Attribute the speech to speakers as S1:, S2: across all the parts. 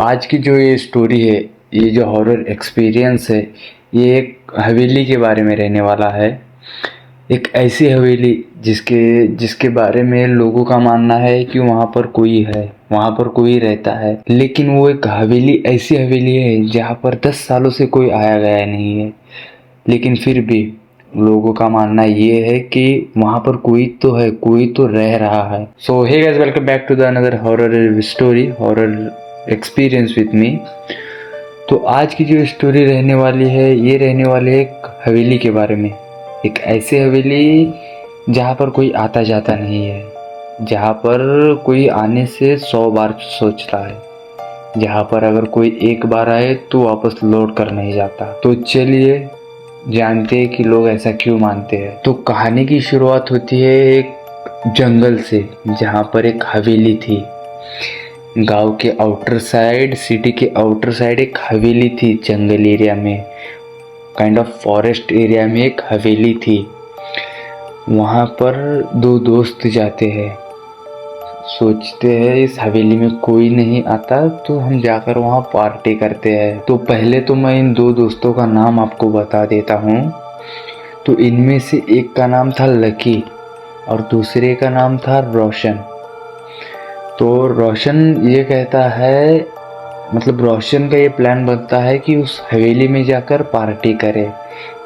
S1: आज की जो ये स्टोरी है, ये जो हॉरर एक्सपीरियंस है, ये एक हवेली के बारे में रहने वाला है। एक ऐसी हवेली जिसके जिसके बारे में लोगों का मानना है कि वहाँ पर कोई है, वहाँ पर कोई रहता है। लेकिन वो एक हवेली ऐसी हवेली है जहाँ पर 10 सालों से कोई आया गया नहीं है। लेकिन फिर भी लोगों का मानना ये है कि वहाँ पर कोई तो है, कोई तो रह रहा है। So hey guys, welcome back to the another horror story, horror experience with me. तो आज की जो स्टोरी रहने वाली है, ये रहने वाली है एक हवेली के बारे में। एक ऐसी हवेली जहाँ पर कोई आता जाता नहीं है, जहाँ पर कोई आने से 100 बार सोचता है, जहाँ पर अगर कोई एक बार आए तो वापस लौट कर नहीं जाता। तो चलिए जानते हैं कि लोग ऐसा क्यों मानते हैं। तो कहानी की शुरुआत होती है एक जंगल से, जहाँ पर एक हवेली थी। गांव के आउटर साइड, सिटी के आउटर साइड एक हवेली थी। जंगल एरिया में, काइंड ऑफ फॉरेस्ट एरिया में एक हवेली थी। वहाँ पर दो दोस्त जाते हैं, सोचते हैं इस हवेली में कोई नहीं आता तो हम जाकर वहाँ पार्टी करते हैं। तो पहले तो मैं इन दो दोस्तों का नाम आपको बता देता हूँ। तो इनमें से एक का नाम था लकी और दूसरे का नाम था रोशन। तो रोशन ये कहता है, मतलब रोशन का ये प्लान बनता है कि उस हवेली में जाकर पार्टी करे,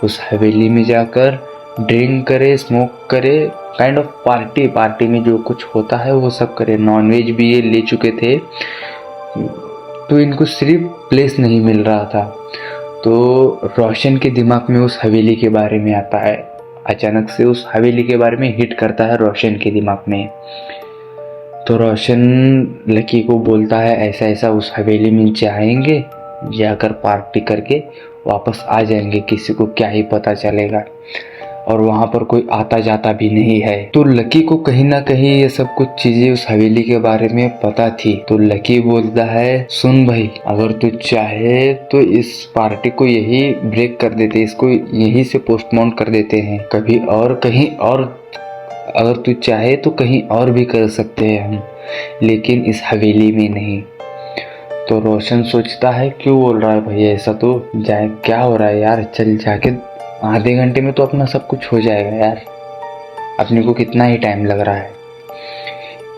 S1: उस हवेली में जाकर ड्रिंक करे, स्मोक करे, काइंड ऑफ पार्टी में जो कुछ होता है वो सब करे। नॉनवेज भी ये ले चुके थे, तो इनको सिर्फ प्लेस नहीं मिल रहा था। तो रोशन के दिमाग में उस हवेली के बारे में आता है, अचानक से उस हवेली के बारे में हिट करता है रोशन के दिमाग में। तो रोशन लकी को बोलता है ऐसा ऐसा उस हवेली में जाएंगे, जाकर पार्टी करके वापस आ जाएंगे, किसी को क्या ही पता चलेगा, और वहाँ पर कोई आता जाता भी नहीं है। तो लकी को कहीं ना कहीं ये सब कुछ चीजें उस हवेली के बारे में पता थी। तो लकी बोलता है, सुन भाई, अगर तू चाहे तो इस पार्टी को यही ब्रेक कर देते, इसको यहीं से पोस्टपोन कर देते हैं, कभी और कहीं और, अगर तू चाहे तो कहीं और भी कर सकते हैं हम, लेकिन इस हवेली में नहीं। तो रोशन सोचता है क्यों बोल रहा है भैया ऐसा, तो जाए क्या हो रहा है यार, चल जाके आधे घंटे में तो अपना सब कुछ हो जाएगा यार, अपने को कितना ही टाइम लग रहा है।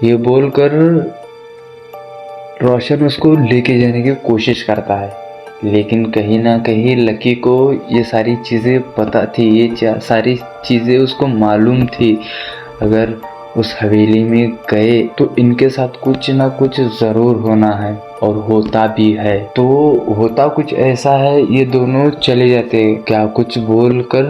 S1: ये बोलकर रोशन उसको लेके जाने की कोशिश करता है, लेकिन कहीं ना कहीं लकी को ये सारी चीज़ें पता थी, ये सारी चीज़ें उसको मालूम थी। अगर उस हवेली में गए तो इनके साथ कुछ ना कुछ ज़रूर होना है, और होता भी है। तो होता कुछ ऐसा है, ये दोनों चले जाते। क्या कुछ बोलकर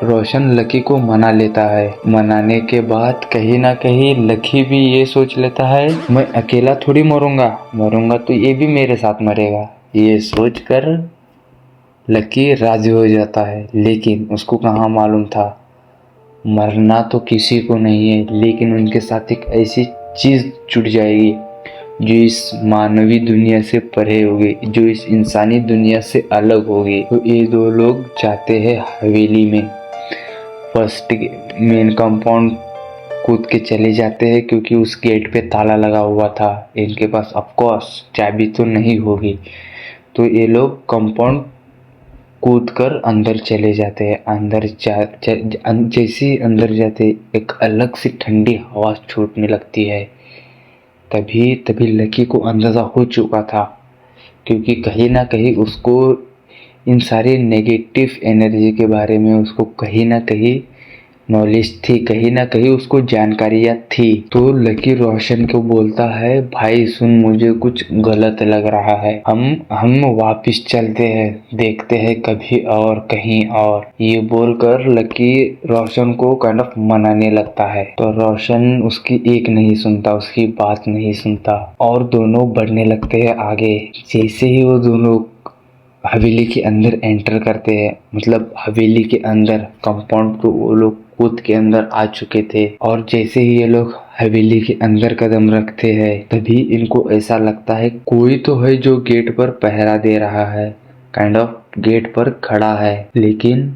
S1: रोशन लकी को मना लेता है। मनाने के बाद कहीं ना कहीं लकी भी ये सोच लेता है, मैं अकेला थोड़ी मरूंगा तो ये भी मेरे साथ मरेगा। ये सोचकर लकी राजी हो जाता है, लेकिन उसको कहाँ मालूम था मरना तो किसी को नहीं है, लेकिन उनके साथ एक ऐसी चीज जुड़ जाएगी जो इस मानवी दुनिया से परे होगी, जो इस इंसानी दुनिया से अलग होगी। तो ये दो लोग जाते हैं हवेली में, फर्स्ट मेन कंपाउंड कूद के चले जाते हैं, क्योंकि उस गेट पे ताला लगा हुआ था। इनके पास ऑफ कोर्स चाबी तो नहीं होगी। तो ये लोग कंपाउंड कूद कर अंदर चले जाते हैं। जैसे ही अंदर जाते एक अलग सी ठंडी हवा छूटने लगती है। तभी लकी को अंदाजा हो चुका था, क्योंकि कहीं ना कहीं उसको इन सारी नेगेटिव एनर्जी के बारे में उसको कहीं ना कहीं नॉलेज थी, कहीं ना कहीं उसको जानकारियाँ थी। तो लकी रोशन को बोलता है, भाई सुन, मुझे कुछ गलत लग रहा है, हम वापस चलते हैं, देखते हैं कभी और कहीं और। ये बोलकर लकी रोशन को काइंड ऑफ मनाने लगता है। तो रोशन उसकी एक नहीं सुनता, उसकी बात नहीं सुनता, और दोनों बढ़ने लगते हैं आगे। जैसे ही वो दोनों हवेली के अंदर एंटर करते हैं, मतलब हवेली के अंदर कंपाउंड को वो लोग कूद के अंदर आ चुके थे, और जैसे ही ये लोग हवेली के अंदर कदम रखते हैं, तभी इनको ऐसा लगता है कोई तो है जो गेट पर पहरा दे रहा है, काइंड ऑफ गेट पर खड़ा है। लेकिन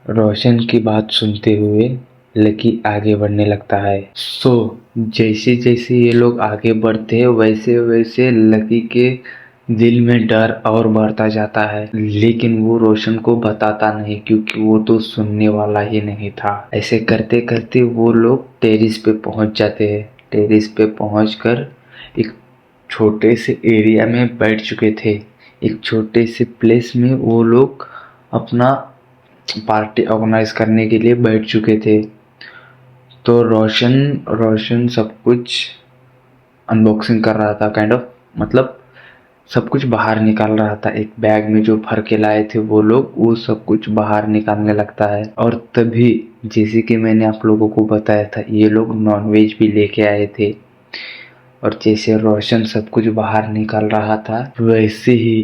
S1: रोशन की बात सुनते हुए लकी आगे बढ़ने लगता है। जैसे जैसे ये लोग आगे बढ़ते हैं वैसे वैसे लकी के दिल में डर और बढ़ता जाता है, लेकिन वो रोशन को बताता नहीं क्योंकि वो तो सुनने वाला ही नहीं था। ऐसे करते करते वो लोग टेरिस पे पहुंच जाते हैं। टेरिस पे पहुंचकर एक छोटे से एरिया में बैठ चुके थे। एक छोटे से प्लेस में वो लोग अपना पार्टी ऑर्गेनाइज करने के लिए बैठ चुके थे। तो रोशन रोशन सब कुछ अनबॉक्सिंग कर रहा था, काइंड ऑफ, मतलब सब कुछ बाहर निकाल रहा था। एक बैग में जो भर के लाए थे वो लोग, वो सब कुछ बाहर निकालने लगता है। और तभी, जैसे कि मैंने आप लोगों को बताया था, ये लोग नॉनवेज भी लेके आए थे। और जैसे रोशन सब कुछ बाहर निकाल रहा था वैसे ही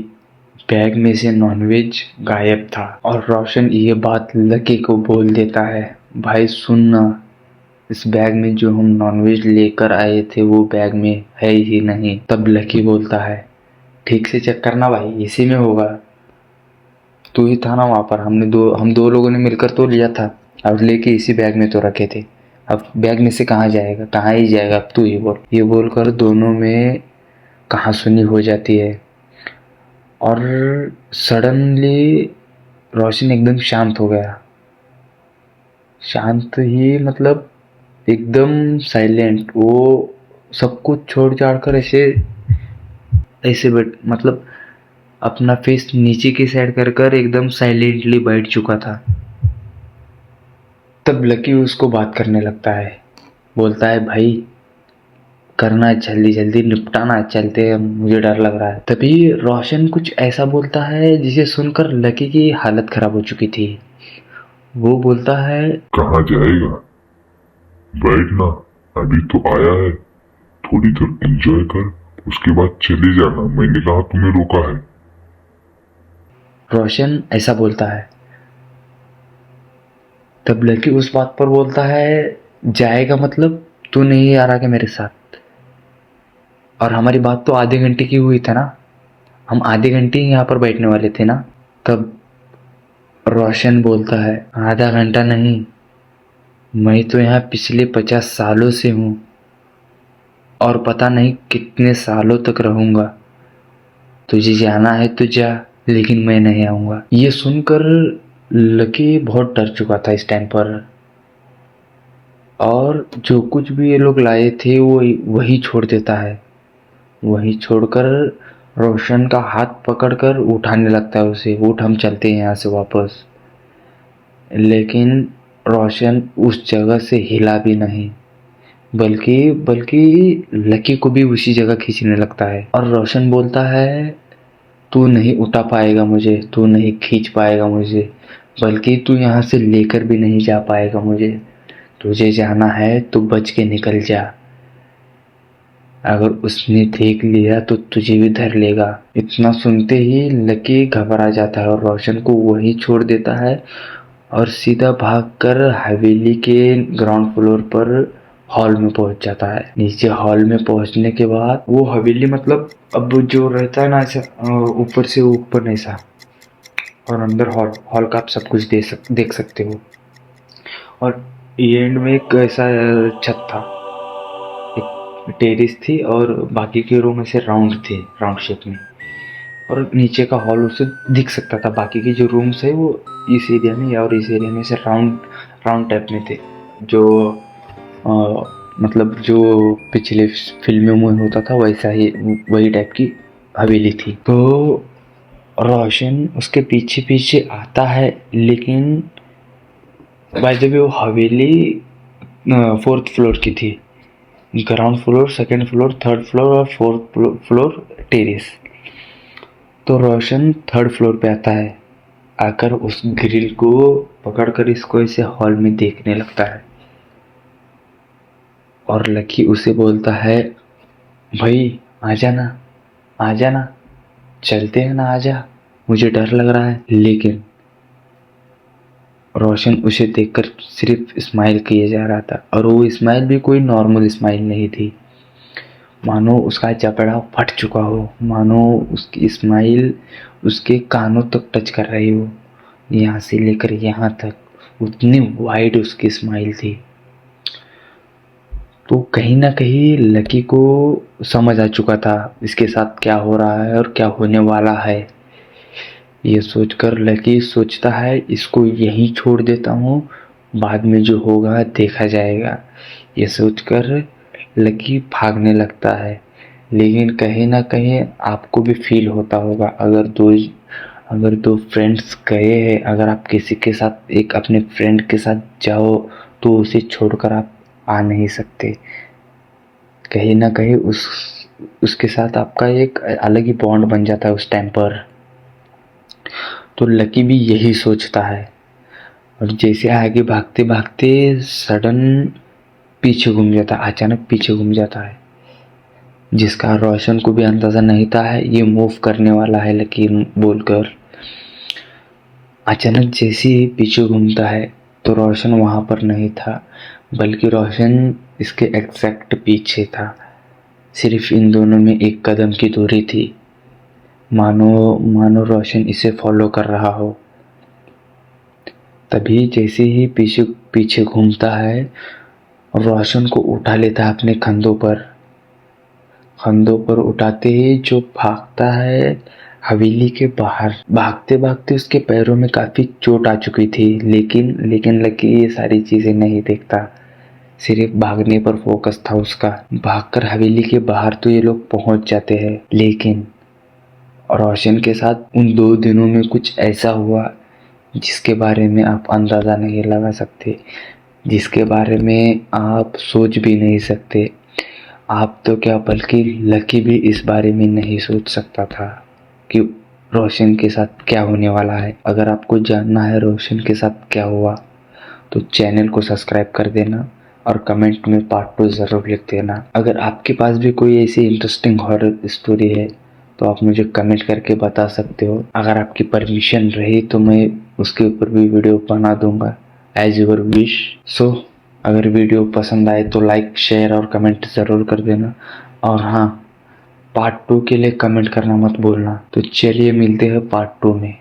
S1: बैग में से नॉनवेज गायब था। और रोशन ये बात लकी को बोल देता है, भाई सुनना, इस बैग में जो हम नॉनवेज लेकर आए थे वो बैग में है ही नहीं। तब लकी बोलता है, ठीक से चेक करना भाई, इसी में होगा, तू ही था ना वहाँ पर, हम दो लोगों ने मिलकर तो लिया था और लेके इसी बैग में तो रखे थे। अब बैग में से कहाँ जाएगा, कहाँ ही जाएगा, अब तू ही बोल। ये बोलकर दोनों में कहासुनी हो जाती है। और सडनली रोशन एकदम शांत हो गया। शांत ही मतलब एकदम साइलेंट। वो सब कुछ छोड़ छाड़ कर ऐसे ऐसे बैठ, मतलब अपना फेस नीचे की साइड कर कर एकदम साइलेंटली बैठ चुका था। तब लकी उसको बात करने लगता है, बोलता है, भाई करना जल्दी जल्दी निपटाना, चलते हैं, मुझे डर लग रहा है। तभी रोशन कुछ ऐसा बोलता है जिसे सुनकर लकी की हालत खराब हो चुकी थी। वो बोलता है,
S2: कहाँ जाएगा, बैठना, अभी तो आया है, थोड़ी देर एंजॉय कर, उसके बाद चले जाना, मैंने कहा तुम्हें रोका है।
S1: रोशन ऐसा बोलता है। तब लकी उस बात पर बोलता है, जाएगा मतलब तू नहीं आ रहा क्या मेरे साथ? और हमारी बात तो आधे घंटे की हुई था ना, हम आधे घंटे ही यहाँ पर बैठने वाले थे ना। तब रोशन बोलता है, आधा घंटा नहीं, मैं तो यहाँ पिछले 50 सालों से हूँ और पता नहीं कितने सालों तक रहूंगा। तुझे जाना है तो जा, लेकिन मैं नहीं आऊंगा। ये सुनकर लकी बहुत डर चुका था इस टाइम पर। और जो कुछ भी ये लोग लाए थे वो वही छोड़ देता है। वही छोड़कर रोशन का हाथ पकड़कर उठाने लगता है उसे, उठ हम चलते हैं यहाँ से वापस। लेकिन रोशन उस जगह से हिला भी नहीं, बल्कि बल्कि लकी को भी उसी जगह खींचने लगता है। और रोशन बोलता है, तू नहीं उठा पाएगा मुझे, तू नहीं खींच पाएगा मुझे, बल्कि तू यहाँ से लेकर भी नहीं जा पाएगा मुझे। तुझे जाना है तो बच के निकल जा, अगर उसने देख लिया तो तुझे भी धर लेगा। इतना सुनते ही लकी घबरा जाता है और रोशन को वहीं छोड़ देता है और सीधा भागकर हवेली के ग्राउंड फ्लोर पर हॉल में पहुंच जाता है। नीचे हॉल में पहुंचने के बाद वो हवेली, मतलब अब जो रहता है ना ऐसा ऊपर से ऊपर नहीं सा, और अंदर हॉल हॉल का आप सब कुछ देख सकते हो। और एंड में एक ऐसा छत था, एक टेरिस थी और बाकी के रूम ऐसे राउंड थे, राउंड शेप में। और नीचे का हॉल उससे दिख सकता था। बाकी के जो रूम्स है वो इस एरिया में और इस एरिया में से राउंड राउंड टाइप में थे। जो मतलब जो पिछले फिल्मों में होता था वैसा ही, वही टाइप की हवेली थी। तो रोशन उसके पीछे पीछे आता है, लेकिन बाय द वे वो हवेली 4th फ्लोर की थी। Ground floor, 2nd floor, 3rd floor और 4th फ्लोर टेरेस। तो रोशन 3rd फ्लोर पे आता है। आकर उस ग्रिल को पकड़कर इसको ऐसे हॉल में देखने लगता है। और लकी उसे बोलता है, भाई आ जाना, आ जाना, चलते हैं ना, आजा, मुझे डर लग रहा है। लेकिन रोशन उसे देखकर सिर्फ स्माइल किए जा रहा था, और वो स्माइल भी कोई नॉर्मल स्माइल नहीं थी। मानो उसका जबड़ा फट चुका हो, मानो उसकी स्माइल उसके कानों तक टच कर रही हो, यहाँ से लेकर यहाँ तक। उतनी वाइड उसकी स्माइल थी। तो कहीं ना कहीं लकी को समझ आ चुका था इसके साथ क्या हो रहा है और क्या होने वाला है। ये सोचकर लकी सोचता है इसको यहीं छोड़ देता हूँ, बाद में जो होगा देखा जाएगा। ये सोचकर लकी भागने लगता है। लेकिन कहीं ना कहीं आपको भी फील होता होगा, अगर दो फ्रेंड्स गए हैं, अगर आप किसी के साथ एक अपने फ्रेंड के साथ जाओ तो उसे छोड़कर आप आ नहीं सकते। कहीं ना कहीं उसके साथ आपका एक अलग ही बॉन्ड बन जाता है उस टाइम पर। तो लकी भी यही सोचता है और जैसे आगे भागते भागते सडन पीछे घूम जाता है, अचानक पीछे घूम जाता है, जिसका रोशन को भी अंदाज़ा नहीं था है ये मूव करने वाला है लकी बोलकर। अचानक जैसे ही पीछे घूमता है तो रोशन वहाँ पर नहीं था, बल्कि रोशन इसके एग्जैक्ट पीछे था। सिर्फ इन दोनों में एक कदम की दूरी थी, मानो मानो रोशन इसे फॉलो कर रहा हो। तभी जैसे ही पीछे पीछे घूमता है, रोशन को उठा लेता है अपने कंधों पर उठाते ही जो भागता है हवेली के बाहर। भागते भागते उसके पैरों में काफ़ी चोट आ चुकी थी, लेकिन लकी ये सारी चीज़ें नहीं देखता, सिर्फ भागने पर फोकस था उसका। भागकर हवेली के बाहर तो ये लोग पहुंच जाते हैं, लेकिन रोशन के साथ उन 2 दिनों में कुछ ऐसा हुआ जिसके बारे में आप अंदाज़ा नहीं लगा सकते, जिसके बारे में आप सोच भी नहीं सकते। आप तो क्या बल्कि लकी भी इस बारे में नहीं सोच सकता था कि रोशन के साथ क्या होने वाला है। अगर आपको जानना है रोशन के साथ क्या हुआ तो चैनल को सब्सक्राइब कर देना और कमेंट में पार्ट 2 ज़रूर लिख देना। अगर आपके पास भी कोई ऐसी इंटरेस्टिंग हॉरर स्टोरी है तो आप मुझे कमेंट करके बता सकते हो। अगर आपकी परमिशन रही तो मैं उसके ऊपर भी वीडियो बना दूंगा, एज यूर विश। सो अगर वीडियो पसंद आए तो लाइक शेयर और कमेंट ज़रूर कर देना। और हाँ, पार्ट 2 के लिए कमेंट करना मत भूलना। तो चलिए मिलते हैं पार्ट 2 में।